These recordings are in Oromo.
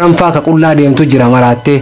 ranfaa ka qullaa deemtu jira maraattee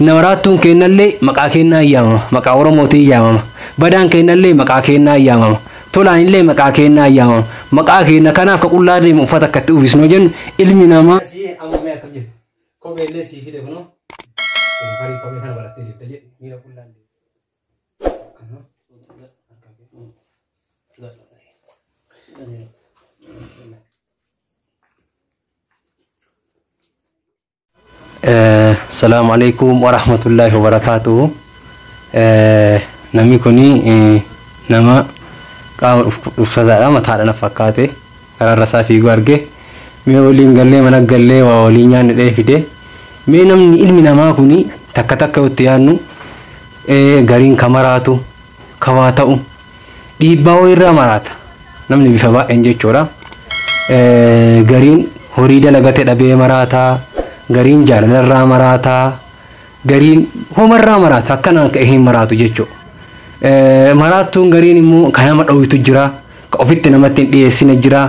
namaraattuun kennallee maqaa kennaa yaamama maqaa oromootii yaamama badaan kennallee maqaa kennaa yaamama tolaan illee maqaa kennaa yaamama maqaa kenna kanaaf ka qullaa deemu uffata akkatti uffisnoo jennu ilmi namaa ammoo akkam jiru kopheellee sii fide kunoo farii kophee kana barattee deemte jedhe miira qullaan السلام عليكم ورحمة الله وبركاته. نمي كوني نما قام أفسد ما تعرف نفكاته على الرسافي قارجه ميولين قلّي منا قلّي وولين يعني ده فيده مينام علم نما كوني تكتك وتيانو قارين كاميراتو كواتو دي باوير مرات نمني بفبا إنجي چورا قارين هوريدا لغته دبي مراتا قارين جارنا الرامراتا قارين هم الرامراتا كنا كأهين مراتو جيتشو مراتو قارين مو كنا مدعو تجرا كأفتنا متن دي سنجرا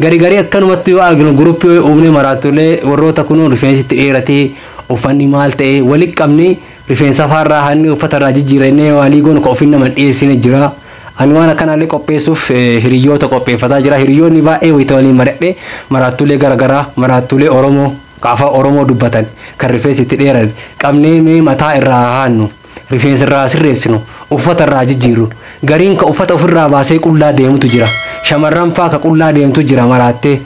قاري أكنو متيو أغلو جروبيو أمني مراتو لي وروتا كنو رفينسي تيرتي وفني مالتي ولك أمني رفين سفر راهني وفترة جيراني واليقون كأفتنا من دي سنجرا أنوانا كان عليك أبيسوف هريو تكوبي فتاجرا هريو نبا ويتوالي مرتبه مراتو لي غرغرا مراتو لي أورومو كافا أورومو دبتان كرفيس تديرن كمني مي متى الراهانو رفيس الراس ريسنو وفت الراج جيرو غارين كوفت أفرا باسي كولا ديم تجرا شمران فا كولا ديم تجرا مراتة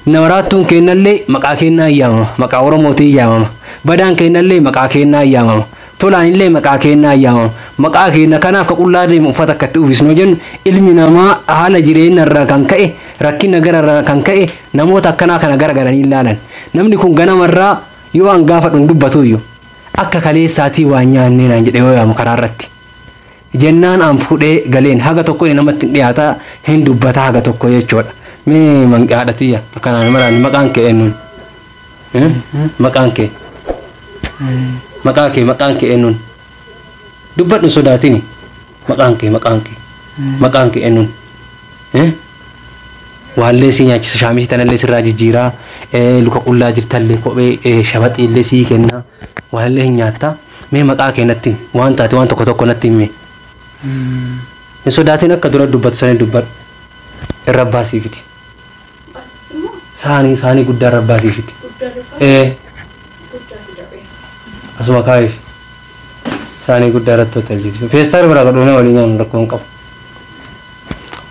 نوراتون كينالي مكاكينا ياما مكا أورومو تي ياما بدان كينالي مكاكينا ياما تولان لي مكاكينا ياما مكاكينا كنا كولا ديم وفت كتوفيس نوجن علمنا ما على جرين الراكان كأي rakkina gara kan ka'e namoota akkana kana gara garanii ilaalan namni kun ganamarraa yoo an gaafa dubbatu yoo akka kaleessaatii waan nyaannee naan jedhe yoo yaamu karaa irratti jennaan an fuudhee galeen haga tokko namatti dhiyaata hin dubbata haga tokko jechuudha mee manqaadhatiyya akkanaan maraan maqaan kee eenyuun maqaan kee eenyuun dubbadhu sodaatini maqaan kee eenyuun والله سيني شامي تنا اللي سراج جيرا لوكا قلا جرتالي كوبي شبات اللي سي كنا والله نياتا مي مقا كنتين وانتا توان توكو توكو نتين مي نسوداتنا كدرا دبت سنه دبت الرباسي فيتي ساني قد الرباسي فيتي اسمع كايف ساني قد رتو تلجي فيستار برا قدونا ولينا نركون قب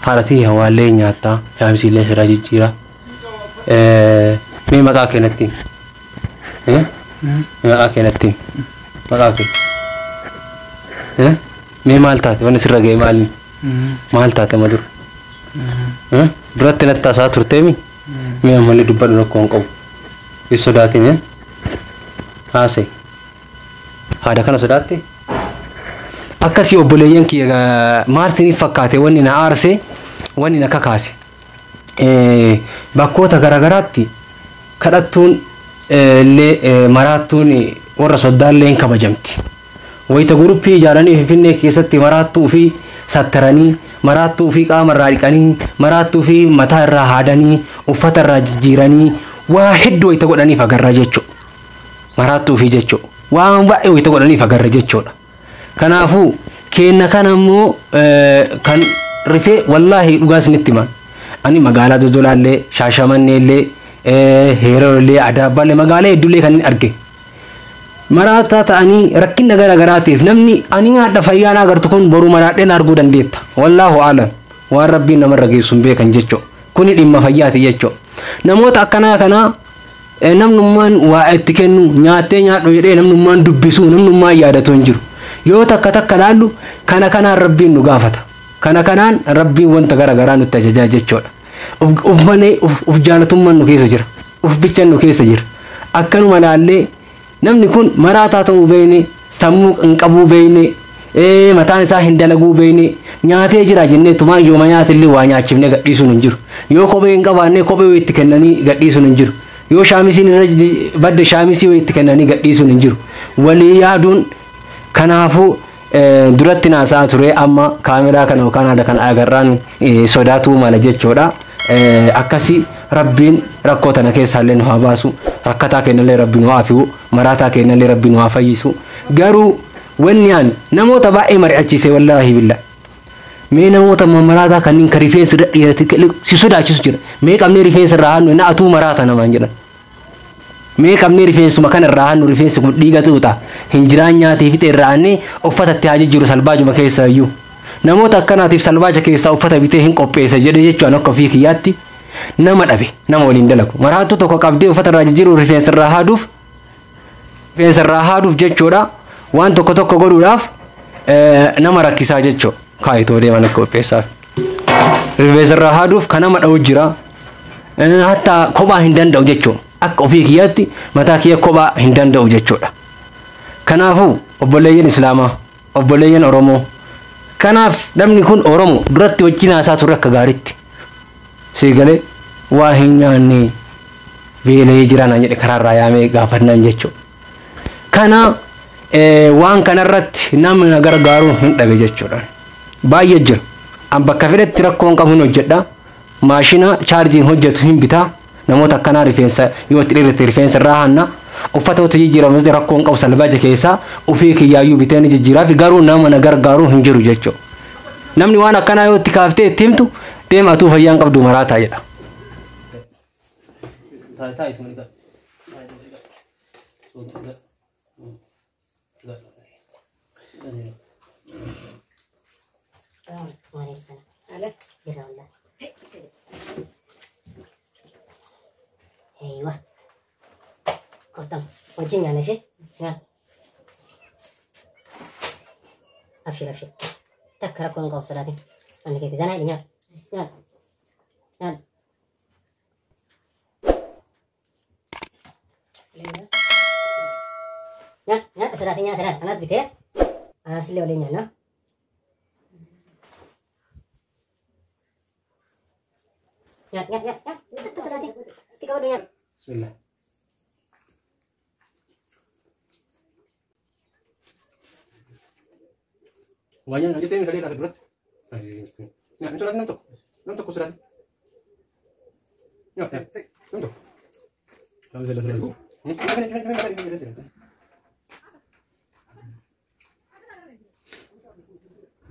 حالتي هوالي نياتا شامسي اللي سراج جيرا مي مقا كنتين مقا كنتين مقا كي مي مالتاتي وانا سرقي مالتاتي مدر دراتي نتا ترتيمي مي امالي دبال نكون قو يسوداتي مي هاسي هذا كان سوداتي أكاسي أبوليان كي مارسيني فكاتي واني نعارسي واني نكاكاسي باكوتا غراغراتي كراتون اللي مراتون ورا صدال لين كبجمتي ويتا غروبي جاراني في فيني كيستي مراتو في ستراني مراتو في قامر راريكاني مراتو في متا الراهاداني وفتر راجيراني واحد ويتا قداني فقر جيتشو مراتو في جيتشو وان بقى ويتا قداني فقر جيتشو كنافو كينا كانمو كان رفي والله لغاس نتمان أني مقالة دولار لي شاشمان لي هيرو لي عدابا لي مقالة دولي كان أركي مراتا تاني ركين نغير غراتيف نمني أني عاد فيانا غرتكون برو مراتين أرغو دنديت والله أعلم وان ربي نمر رغي سنبه كان جيتشو كوني لما فياتي جيتشو نموت أكنا كنا نم نمان واتكنو نياتي نياتو يدي نم نمان دبسو نم نمان يادتو نجرو yoo takka laallu kana kanaan rabbiin nu gaafata kana kanaan rabbiin wanta garagaraa nutti ajajaa jechuudha uf manee uf jaalatummaan nu keessa jira uf bichaan nu keessa jira akkanuma laallee namni kun maraataa ta'uu beeyne sammuu hin qabuu beeyne mataan isaa hin dalaguu beeyne nyaatee jira jennee tumaan yooma nyaatillee waa nyaachifnee gadhiisuun hin jiru yoo kophee hin qabaannee kophee itti kennanii gadhiisuun hin jiru yoo shaamisiin badda shaamisii itti kennanii gadhiisuun hin jiru walii yaaduun kanaafu duratti naasaa ture amma kaameraa kana yookaan haala kan agarraan sodaatuu mala jechuudha akkasi rabbiin rakkoo tana keessaallee nu haa baasu rakkataa kennallee rabbi nu haafiu maraataa kennallee rabbi nu haafayisu garuu wanni ani namoota baay'ee mari'achiise wallaahi billa mee namoota maraataa kanneen ka rifeensi dhadhiyaate si sodaachisu jira mee qabnee rifeensi irraa hannu na atuu maraata namaan jedhan mee qabnee rifeensuma kana irraa hannu rifeensi kun dhiiga tuuta hin jiraan nyaatee fixe irraa annee uffatatti haa jijjiiru salbaajuma keessa iyyuu namoota akkanaatiif salbaaja keessaa uffata bitee hin qopheessa jedhe jechuun akka ofii kiyyaatti nama dhabe nama waliin dalagu maraattuu tokko qabdee uffata irraa jijjiiru rifeensa irraa haaduuf jechuudha waan tokko godhuudhaaf nama rakkisaa jechuu kaayitoo deeman akka qopheessaa rifeensa irraa haaduuf kan nama dha'u jira hatta kophaa hin danda'u jechuudha akka ofii kiyyaatti mataa kiyya kophaa hin danda'u jechuudha kanaafuu obboleeyyan islaamaa obboleeyyan oromoo kanaaf namni kun oromoo duratti wajjin haasaa turre akka gaariitti siigalee waa hin nyaanne beelee jiraan jedhe karaarraa yaamee gaafannaan jechuudha kana waan kanarratti namni gargaaruu hin dhabe jechuudha baay'ee jira an bakka fedhetti rakkoon qabu hin hojjedha maashina chaarjiin hojjetu hin bitaa namoota akkanaa rifeensa yoo itti dheerate rifeensa irraa hanna uffata wata jijjiiramu rakkoon qabu salbaaja keessaa ofii kiyyaayyuu bitee ni jijjiiraaf garuu nama na gargaaruu hin jiru jechuudha namni waan akkanaa yoo itti kaaftee itti himtu deema atuu fayyaan qabdu maraataa jedha. Eeywa. Kotam. Wajjin nyaanna ishee. Nyaata. Abshir. Takka rakkoon hin qabu sodaatin. Anni keetti zanaa hidhi nyaata. Nyaata. Nyaata sodaatin nyaata nyaata. Anas bitee. Anas illee waliin nyaanna. Nyaata. Takka sodaatin. Itti qabadu nyaata. Bismillah. Wanya nanti temi kali rakyat berat. Ya, ini suratnya nam tok surat. Ya, nam tok. Kamu sudah surat.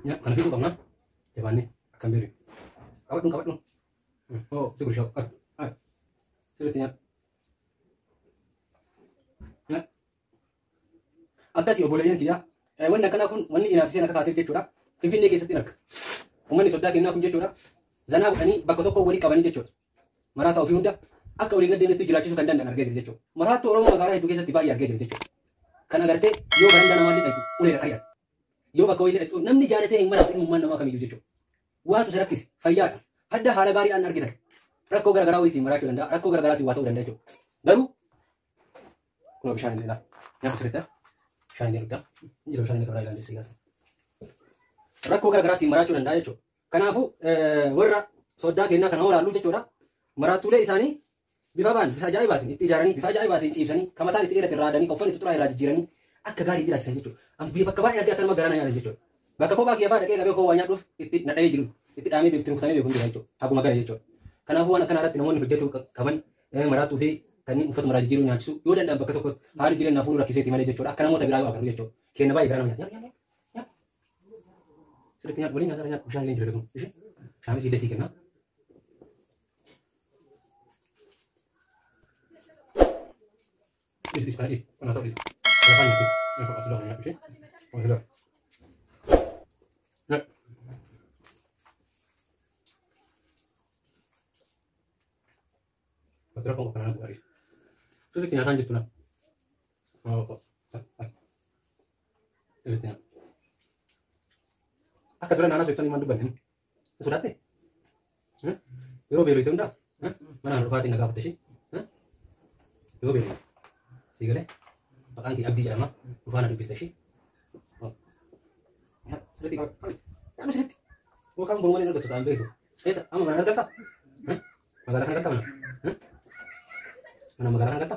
Ya, karena itu kamu depan nih akan beri. Kawat dong. Oh, syukur syok. Suratnya. Ya. Atas ya bolehnya dia. Wanni akkana kun wanni inaafsiseen akka kaasee jechuudha. Finfinnee keessatti arga. Uummanni soddaa kennaa kun jechuudha. Zanaa godhanii bakka tokko walii qabanii jechuudha. Maraataa ofii hunda akka walii gaddeenitti jiraachisuu kan danda'an argee jira jechuudha. Maraattuu Oromoo magaalaa hedduu keessatti baay'ee argee jira jechuudha. Kan agartee yoo barandaa namaa illee dhaqu uleera dhayyan. Yoo bakka wayii dhaqu namni jaalatee hin maraatu uummanni namaa kamiyyuu jechuudha. Waatu isa rakkise fayyaadha. Hadda haala gaariidhaan argitan. Rakkoo garagaraa wayiitiin maraachuu danda'a. Rakkoo garaagaraatiin waa ta'uu danda'a jechuudha. Garuu kun bishaan illee dha. Nyaata sirriitti bishaan illee dhugda. Injira bishaan illee qabaa ilaalee siyaasa. Rakkoo garaagaraatiin maraachuu danda'a jechuudha. Kanaafuu warra soddaa kennaa kana oolaallu jechuudha. Maraattuulee isaanii bifa ajaa'ibaatiin itti ijaaranii bifa ajaa'ibaatiin ciibsanii kamataan itti dheerate irraa adanii qofaan itti xuraa irraa jijjiiranii akka gaarii jiraachisan jechuudha. Ambii bakka baay'ee argee akkanuma garaana nyaatan jechuudha. Bakka kophaa kiyyaa dhaqee qabee koo waa nyaadhuuf itti nadha'ee jiru itti dhaamee beektu rukutamee beeku hundee jechuudha. Haguma gara jechuudha. Kanaafuu waan akkana irratti namoonni hojjetu qaban maraattuu fi kanneen uffata maraa jijjiiruu nyaachisu yoo danda'an bakka tokkotti haali jireenyaa fuuluu rakkiseeti malee jechuudha. Akka namoota biraa yoo akaru jechuudha. Kenna baay'ee gara nama nyaata. Sirriitti nyaata waliin nyaata bishaan illee jira kun. Bishaan siillee sii kenna. Ini sekali, mana tahu ini. Berapa ini? Yang kau sudah banyak sih. Oh sudah. Ya. Betul aku pernah buat ini. Sudah kenyataan gitu lah. Oh, Sudah. Akak tuh anak sudah mandu banin. Sudah teh. Yo belu itu ndak. Mana rupatin agak apa sih? Yo belu. Sigale, maqaan kee Abdii jedhama. Dhufaan dubbista ishee. Sirriitti qaba. Qaama sirriitti. Yookaan borumaan hin argattu ta'an beektu. Eessa amma mana argatta? Magaalaa kana argatta mana? Mana magaalaa kana argatta?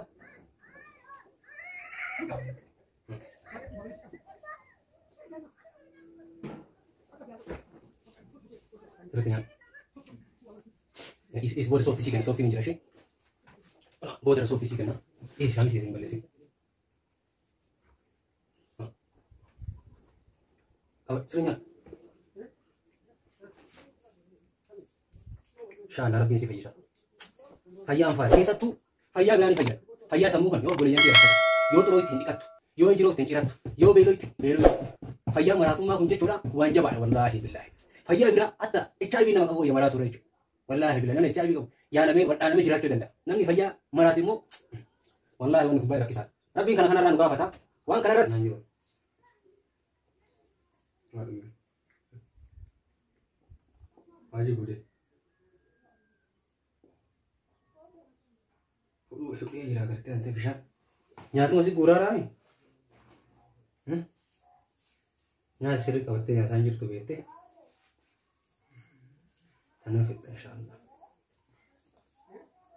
Sirriitti nyaata. Is booda sooftii sii kenna. Sooftiin hin jira ishee. Booda sooftii sii kenna. إيش خمسة يتم بلسي أو سرنا شان ربي يسي فيسا فيا أنفع كيسة تو فيا بياني فيا سموكن يو بولي ينتي رسالة يو تروي تندكت يو انجرو تنجرات يو بيلوي فيا مراتو ما كنت جورا وانجبا والله بالله فيا برا حتى اتشاي نما قبو يا مراتو ريجو والله بالله انا اتشاي قبو يا نمي انا مي جراتو دندا نمني فيا مراتي مو والله وانا كبير كيسا ربي كان ران غافتا وان كان ران نانجو ماجي بودي إيه جرا करते हैं पिशा यहाँ तो मसी पूरा रहा है यहाँ सिर्फ कवत्ते यहाँ सांजर तो बेटे तने फिर इंशाअल्लाह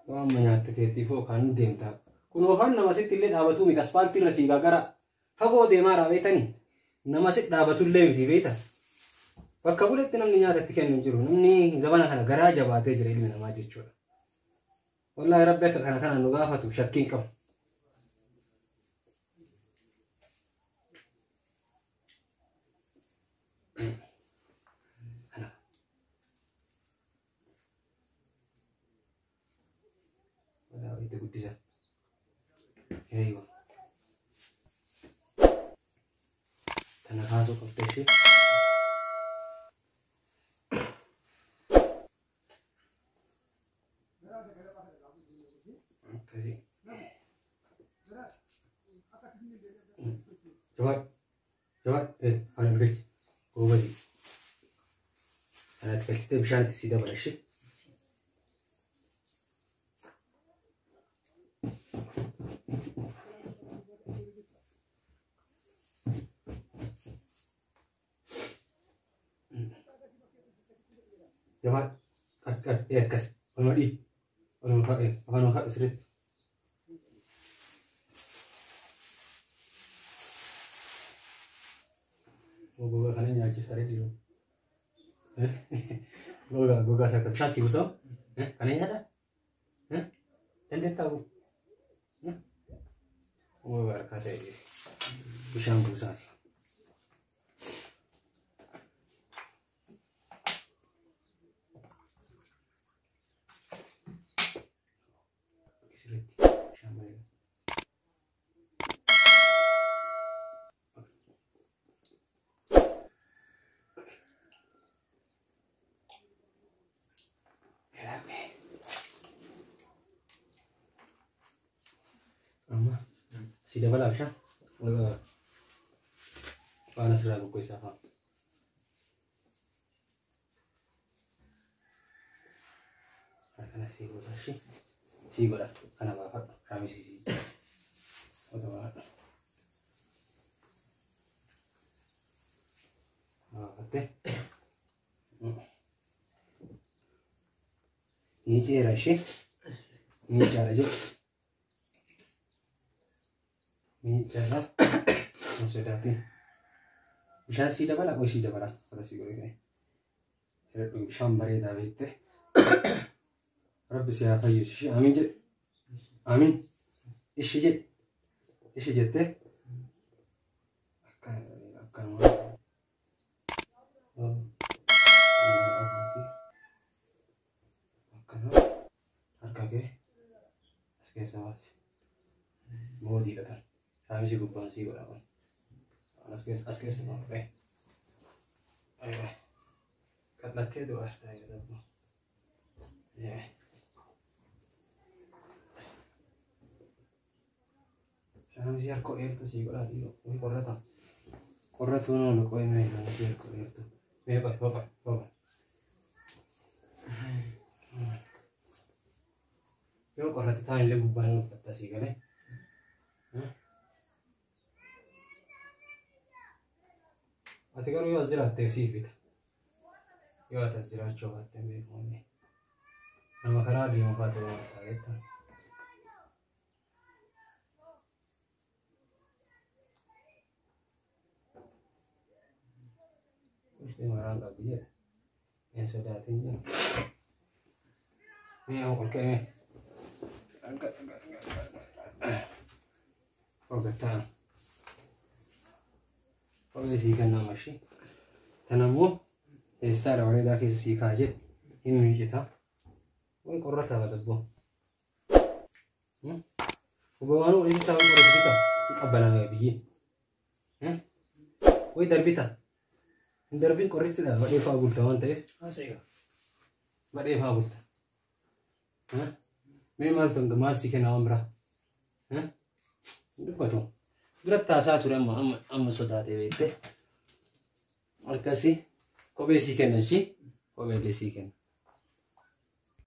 वहाँ मैं यहाँ ते तीफो खान देमता कुनो खान नमसे तिल्ले धाबतु मिकास पाल तिर रखीगा करा फगो दे मारा वेतनी नमसे धाबतु ले भी वेता वक्कबुले तनम निया तत्ती क्या निजरू नमनी ज़बाना खाना गराज बाते जरेल में नमाज़ छोड़ा والله ربك كان نظافة وشكين كم أنا ولا أريد أقول تزال أيوة أنا خازو كم تشي جواد إيه أنا بريك وبزي أنا تكلمت بشان تسيدا ولا شيء جواد كات إيه كاس أنا دي أنا خا إيه أنا خا سرت goga kana nyachi sare dilo goga sare tapi sih usah kana nyata dan dia tahu goga kata ini bisa ngusah Sudah malam sah, panas ragu kuisa ha. Karena sigo sih, sigo lah, karena bapak kami sih, atau bapak teh, ini cara sih, ini cara je. Ini cara sudah ti bisa sih dapat lah, sih dapat lah, kata sih gue ini. Saya tuh sambari dah bete. Rabbi siapa Yesus? Amin je, amin. Isi je teh. Akan harga ke, sekian sama. Mau tidak kan? Kami sih gupan sih kalau kan, askes semua apa? Ayo, kat tu ada ya tu. Ya. Kami sih harus koir tu sih kalau dia, ini korat tu nono koir ni, kami sih harus koir tu. Ni apa? Yo korat tu tanya lagi gupan lu kata sih kan? أتكلم يا زلمة التكسيف ده يا تزلمة شو هتعمل هوني أنا كنا اليوم فاتوا ما تعرفت وش تي مران قبيه yang sudah tinggal ini yang pakai enggak وقتها ويسي كنا ماشي تنمو يستار على ذاك السيكاجة إنه يجتا ويقرتها بدبو وبوانو يجتا ويقرتها قبلنا بيجي ويدربتا دربين قريت لا ما يفا قلت وانت ايه ما يفا قلت مي مالتون ما سيكنا عمره دبتو درت تاسات رم أم صداتي بيته الكاسي كوبي سيكنا شيء كوبي لي سيكنا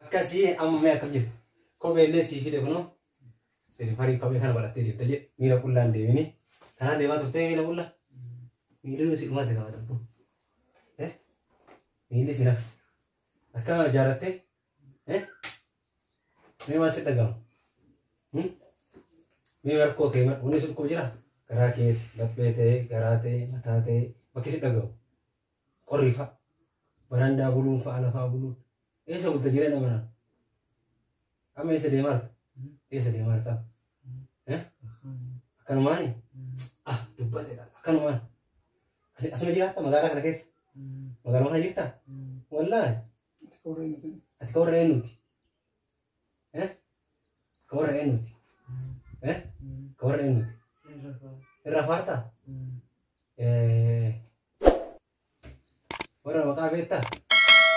الكاسي أم ما كمجد كوبي لي سيكنا كنو سيري فاري كوبي كان ولا تيجي تجي ميلا كلان ديني كان ديما ترتين ميلا كلا ميلا نسي ما تكاد تبو ميلا سينا أكمل جارته مي ما سيدعم مي وركو كيما ونسون كوجرا كراكيس لبيته كراته متاته بكي سيدعم قريفا براندا بلون فعلا فابلون إيه سو تجرينا منا أما إيه سدي مارت إيه سدي مارتا أكان ماني دبته أكان مان أسمع جيرات مغارا كراكيس مغارا ما جيرتا والله أتكور رينوتي كور رينوتي كور رينوتي الرافارتا ورا بقى بيتا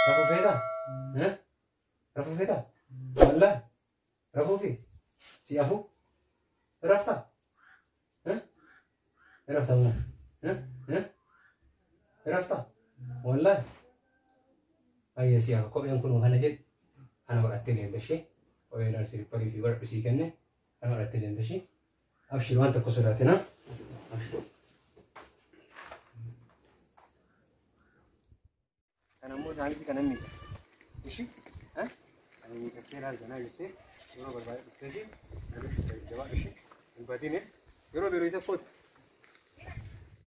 رافو فيتا رافو فيتا والله رافو في سيافو رافتا رافتا هنا رافتا والله أي سيافو كم يوم كنوا هنجد أنا قرأت لي هذا الشيء وأنا أرسل بري في ورق بسيط كنّه أنا قرأت لي هذا الشيء أبشر وأنت كسراتنا أنا مو عندي كنا ميت إيشي أنا ميت كثير على الجناح كثير يروح بالبايع كثير أنا بس جواب إيشي بعدين يروح بيروح يتفوت